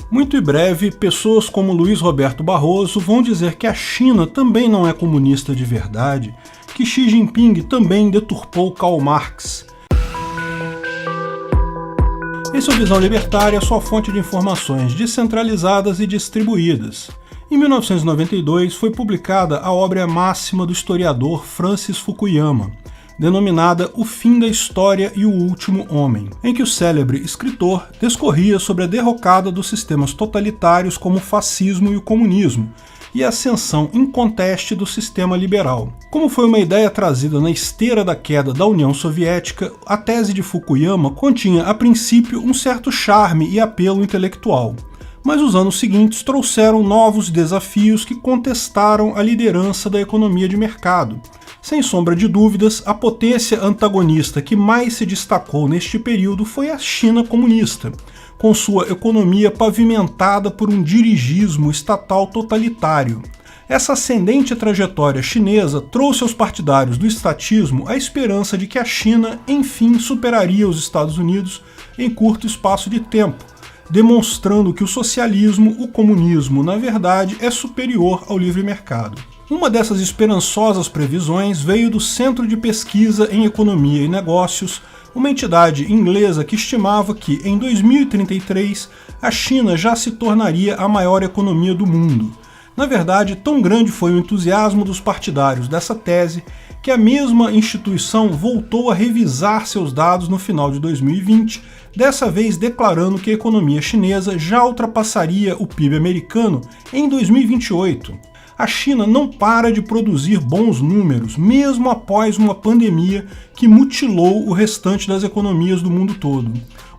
Muito em breve, pessoas como Luiz Roberto Barroso vão dizer que a China também não é comunista de verdade, que Xi Jinping também deturpou Karl Marx. Esse é o Visão Libertária, sua fonte de informações descentralizadas e distribuídas. Em 1992 foi publicada a obra máxima do historiador Francis Fukuyama, denominada O Fim da História e o Último Homem, em que o célebre escritor discorria sobre a derrocada dos sistemas totalitários como o fascismo e o comunismo, e a ascensão inconteste do sistema liberal. Como foi uma ideia trazida na esteira da queda da União Soviética, a tese de Fukuyama continha, a princípio, um certo charme e apelo intelectual. Mas os anos seguintes trouxeram novos desafios que contestaram a liderança da economia de mercado. Sem sombra de dúvidas, a potência antagonista que mais se destacou neste período foi a China comunista, com sua economia pavimentada por um dirigismo estatal totalitário. Essa ascendente trajetória chinesa trouxe aos partidários do estatismo a esperança de que a China, enfim, superaria os Estados Unidos em curto espaço de tempo, demonstrando que o socialismo, o comunismo, na verdade, é superior ao livre mercado. Uma dessas esperançosas previsões veio do Centro de Pesquisa em Economia e Negócios, uma entidade inglesa que estimava que, em 2033, a China já se tornaria a maior economia do mundo. Na verdade, tão grande foi o entusiasmo dos partidários dessa tese que a mesma instituição voltou a revisar seus dados no final de 2020, dessa vez declarando que a economia chinesa já ultrapassaria o PIB americano em 2028. A China não para de produzir bons números, mesmo após uma pandemia que mutilou o restante das economias do mundo todo.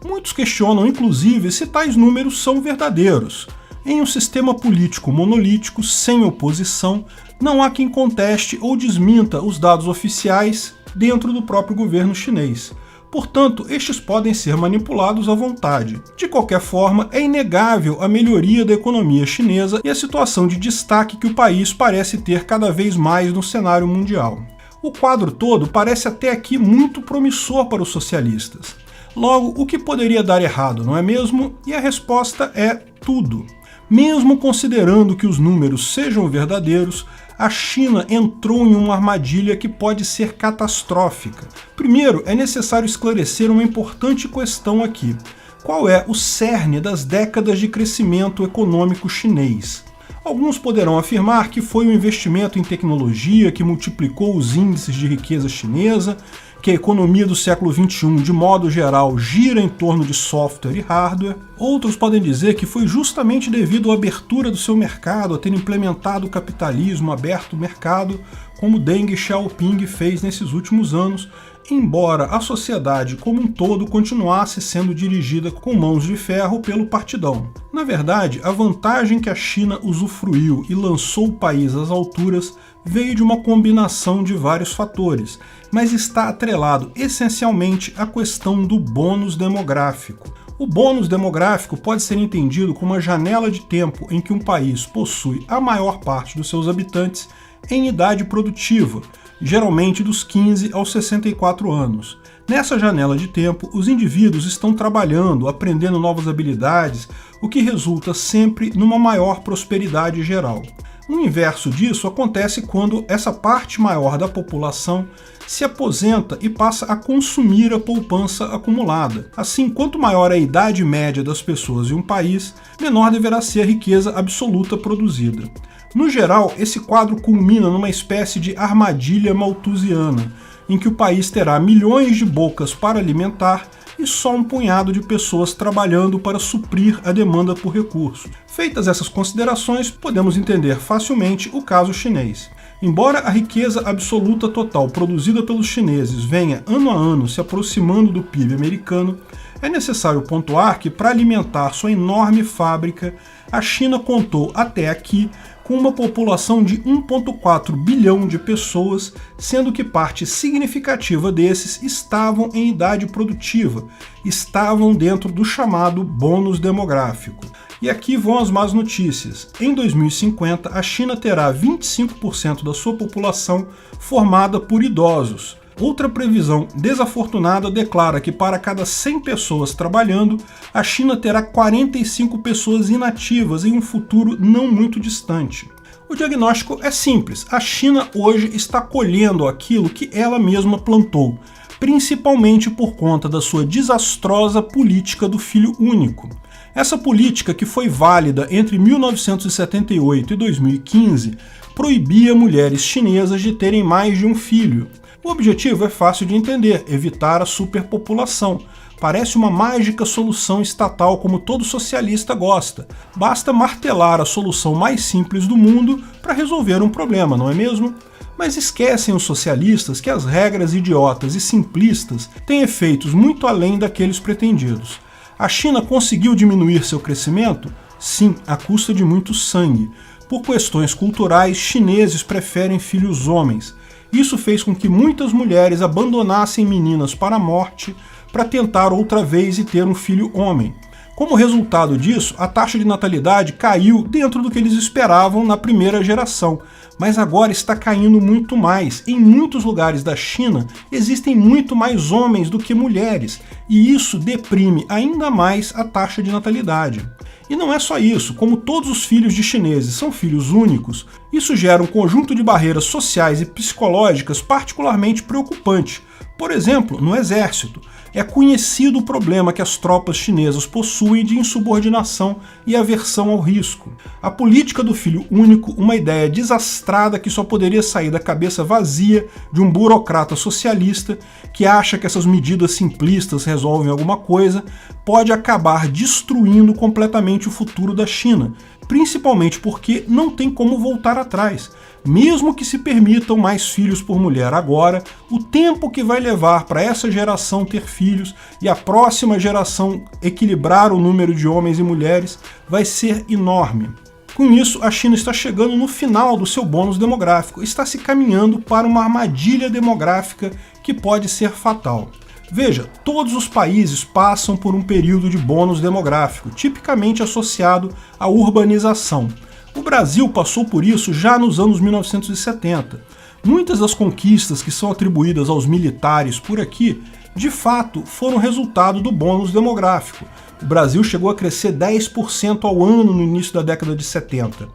Muitos questionam, inclusive, se tais números são verdadeiros. Em um sistema político monolítico, sem oposição, não há quem conteste ou desminta os dados oficiais dentro do próprio governo chinês. Portanto, estes podem ser manipulados à vontade. De qualquer forma, é inegável a melhoria da economia chinesa e a situação de destaque que o país parece ter cada vez mais no cenário mundial. O quadro todo parece até aqui muito promissor para os socialistas. Logo, o que poderia dar errado, não é mesmo? E a resposta é tudo. Mesmo considerando que os números sejam verdadeiros, a China entrou em uma armadilha que pode ser catastrófica. Primeiro, é necessário esclarecer uma importante questão aqui. Qual é o cerne das décadas de crescimento econômico chinês? Alguns poderão afirmar que foi o investimento em tecnologia que multiplicou os índices de riqueza chinesa, que a economia do século XXI, de modo geral, gira em torno de software e hardware. Outros podem dizer que foi justamente devido à abertura do seu mercado, a ter implementado o capitalismo aberto ao mercado, como Deng Xiaoping fez nesses últimos anos, embora a sociedade como um todo continuasse sendo dirigida com mãos de ferro pelo partidão. Na verdade, a vantagem que a China usufruiu e lançou o país às alturas veio de uma combinação de vários fatores, mas está atrelado essencialmente à questão do bônus demográfico. O bônus demográfico pode ser entendido como uma janela de tempo em que um país possui a maior parte dos seus habitantes em idade produtiva, geralmente dos 15 aos 64 anos. Nessa janela de tempo, os indivíduos estão trabalhando, aprendendo novas habilidades, o que resulta sempre numa maior prosperidade geral. O inverso disso acontece quando essa parte maior da população se aposenta e passa a consumir a poupança acumulada. Assim, quanto maior a idade média das pessoas em um país, menor deverá ser a riqueza absoluta produzida. No geral, esse quadro culmina numa espécie de armadilha malthusiana, em que o país terá milhões de bocas para alimentar e só um punhado de pessoas trabalhando para suprir a demanda por recursos. Feitas essas considerações, podemos entender facilmente o caso chinês. Embora a riqueza absoluta total produzida pelos chineses venha ano a ano se aproximando do PIB americano, é necessário pontuar que, para alimentar sua enorme fábrica, a China contou até aqui com uma população de 1,4 bilhão de pessoas, sendo que parte significativa desses estavam em idade produtiva, estavam dentro do chamado bônus demográfico. E aqui vão as más notícias. Em 2050, a China terá 25% da sua população formada por idosos. Outra previsão desafortunada declara que para cada 100 pessoas trabalhando, a China terá 45 pessoas inativas em um futuro não muito distante. O diagnóstico é simples: a China hoje está colhendo aquilo que ela mesma plantou, principalmente por conta da sua desastrosa política do filho único. Essa política, que foi válida entre 1978 e 2015, proibia mulheres chinesas de terem mais de um filho. O objetivo é fácil de entender: evitar a superpopulação. Parece uma mágica solução estatal como todo socialista gosta. Basta martelar a solução mais simples do mundo para resolver um problema, não é mesmo? Mas esquecem os socialistas que as regras idiotas e simplistas têm efeitos muito além daqueles pretendidos. A China conseguiu diminuir seu crescimento? Sim, à custa de muito sangue. Por questões culturais, chineses preferem filhos homens. Isso fez com que muitas mulheres abandonassem meninas para a morte para tentar outra vez e ter um filho homem. Como resultado disso, a taxa de natalidade caiu dentro do que eles esperavam na primeira geração, mas agora está caindo muito mais. Em muitos lugares da China existem muito mais homens do que mulheres, e isso deprime ainda mais a taxa de natalidade. E não é só isso: como todos os filhos de chineses são filhos únicos, isso gera um conjunto de barreiras sociais e psicológicas particularmente preocupante. Por exemplo, no exército, é conhecido o problema que as tropas chinesas possuem de insubordinação e aversão ao risco. A política do filho único, uma ideia desastrada que só poderia sair da cabeça vazia de um burocrata socialista que acha que essas medidas simplistas resolvem alguma coisa, pode acabar destruindo completamente o futuro da China, principalmente porque não tem como voltar atrás. Mesmo que se permitam mais filhos por mulher agora, o tempo que vai levar para essa geração ter filhos e a próxima geração equilibrar o número de homens e mulheres vai ser enorme. Com isso, a China está chegando no final do seu bônus demográfico, está se caminhando para uma armadilha demográfica que pode ser fatal. Veja, todos os países passam por um período de bônus demográfico, tipicamente associado à urbanização. O Brasil passou por isso já nos anos 1970. Muitas das conquistas que são atribuídas aos militares por aqui, de fato, foram resultado do bônus demográfico. O Brasil chegou a crescer 10% ao ano no início da década de 70.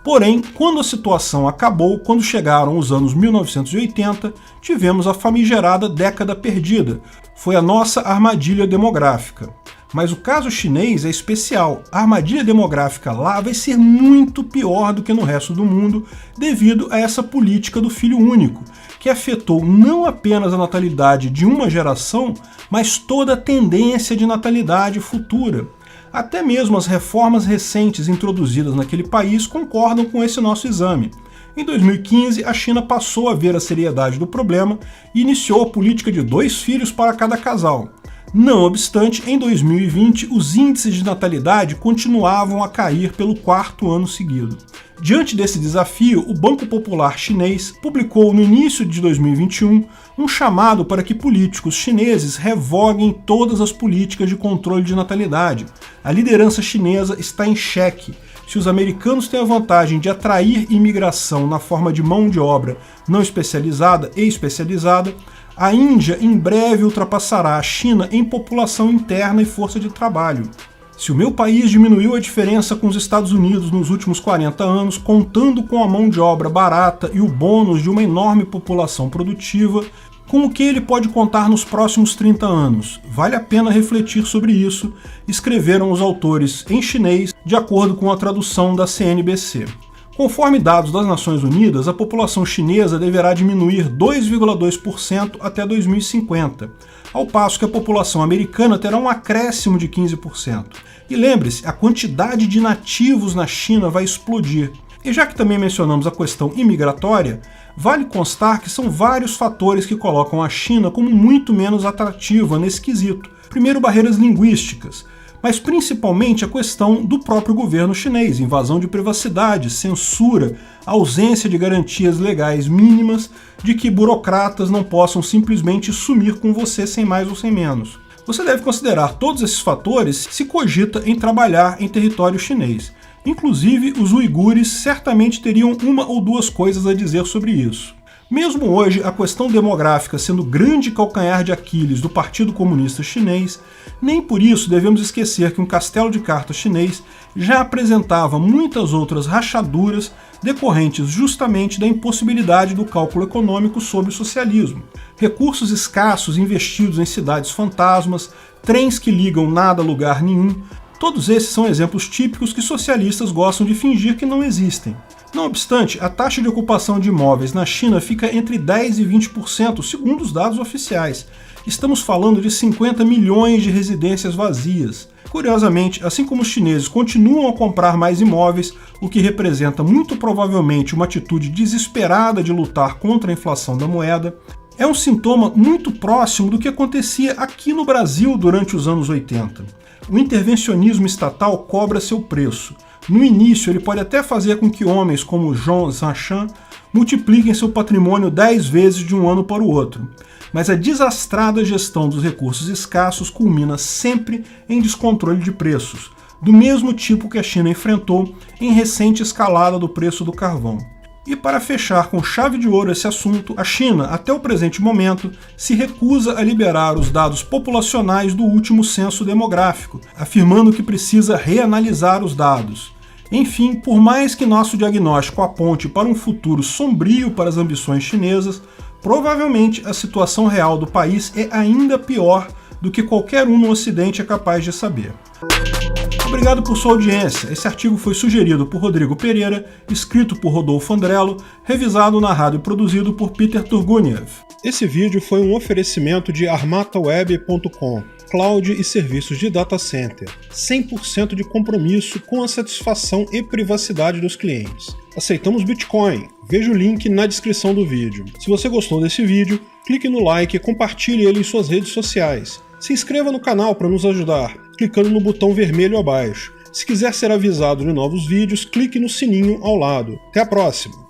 Porém, quando a situação acabou, quando chegaram os anos 1980, tivemos a famigerada década perdida. Foi a nossa armadilha demográfica. Mas o caso chinês é especial. A armadilha demográfica lá vai ser muito pior do que no resto do mundo devido a essa política do filho único, que afetou não apenas a natalidade de uma geração, mas toda a tendência de natalidade futura. Até mesmo as reformas recentes introduzidas naquele país concordam com esse nosso exame. Em 2015, a China passou a ver a seriedade do problema e iniciou a política de 2 filhos para cada casal. Não obstante, em 2020, os índices de natalidade continuavam a cair pelo 4º ano seguido. Diante desse desafio, o Banco Popular Chinês publicou no início de 2021 um chamado para que políticos chineses revoguem todas as políticas de controle de natalidade. A liderança chinesa está em xeque. Se os americanos têm a vantagem de atrair imigração na forma de mão de obra não especializada e especializada, a Índia em breve ultrapassará a China em população interna e força de trabalho. Se o meu país diminuiu a diferença com os Estados Unidos nos últimos 40 anos, contando com a mão de obra barata e o bônus de uma enorme população produtiva, com o que ele pode contar nos próximos 30 anos? Vale a pena refletir sobre isso, escreveram os autores em chinês, de acordo com a tradução da CNBC. Conforme dados das Nações Unidas, a população chinesa deverá diminuir 2,2% até 2050, ao passo que a população americana terá um acréscimo de 15%. E lembre-se, a quantidade de nativos na China vai explodir. E já que também mencionamos a questão imigratória, vale constar que são vários fatores que colocam a China como muito menos atrativa nesse quesito. Primeiro, barreiras linguísticas, mas principalmente a questão do próprio governo chinês: invasão de privacidade, censura, ausência de garantias legais mínimas de que burocratas não possam simplesmente sumir com você sem mais ou sem menos. Você deve considerar todos esses fatores se cogita em trabalhar em território chinês. Inclusive, os uigures certamente teriam uma ou duas coisas a dizer sobre isso. Mesmo hoje, a questão demográfica sendo o grande calcanhar de Aquiles do Partido Comunista Chinês, nem por isso devemos esquecer que um castelo de cartas chinês já apresentava muitas outras rachaduras decorrentes justamente da impossibilidade do cálculo econômico sob o socialismo. Recursos escassos investidos em cidades fantasmas, trens que ligam nada a lugar nenhum, todos esses são exemplos típicos que socialistas gostam de fingir que não existem. Não obstante, a taxa de ocupação de imóveis na China fica entre 10% e 20%, segundo os dados oficiais. Estamos falando de 50 milhões de residências vazias. Curiosamente, assim como os chineses continuam a comprar mais imóveis, o que representa muito provavelmente uma atitude desesperada de lutar contra a inflação da moeda, é um sintoma muito próximo do que acontecia aqui no Brasil durante os anos 80. O intervencionismo estatal cobra seu preço. No início, ele pode até fazer com que homens como Zhong Zhanshan multipliquem seu patrimônio 10 vezes de um ano para o outro. Mas a desastrada gestão dos recursos escassos culmina sempre em descontrole de preços, do mesmo tipo que a China enfrentou em recente escalada do preço do carvão. E para fechar com chave de ouro esse assunto, a China, até o presente momento, se recusa a liberar os dados populacionais do último censo demográfico, afirmando que precisa reanalisar os dados. Enfim, por mais que nosso diagnóstico aponte para um futuro sombrio para as ambições chinesas, provavelmente a situação real do país é ainda pior do que qualquer um no Ocidente é capaz de saber. Obrigado por sua audiência. Esse artigo foi sugerido por Rodrigo Pereira, escrito por Rodolfo Andrello, revisado, narrado e produzido por Peter Turguniev. Esse vídeo foi um oferecimento de armataweb.com, cloud e serviços de data center, 100% de compromisso com a satisfação e privacidade dos clientes. Aceitamos Bitcoin. Veja o link na descrição do vídeo. Se você gostou desse vídeo, clique no like e compartilhe ele em suas redes sociais. Se inscreva no canal para nos ajudar, clicando no botão vermelho abaixo. Se quiser ser avisado de novos vídeos, clique no sininho ao lado. Até a próxima!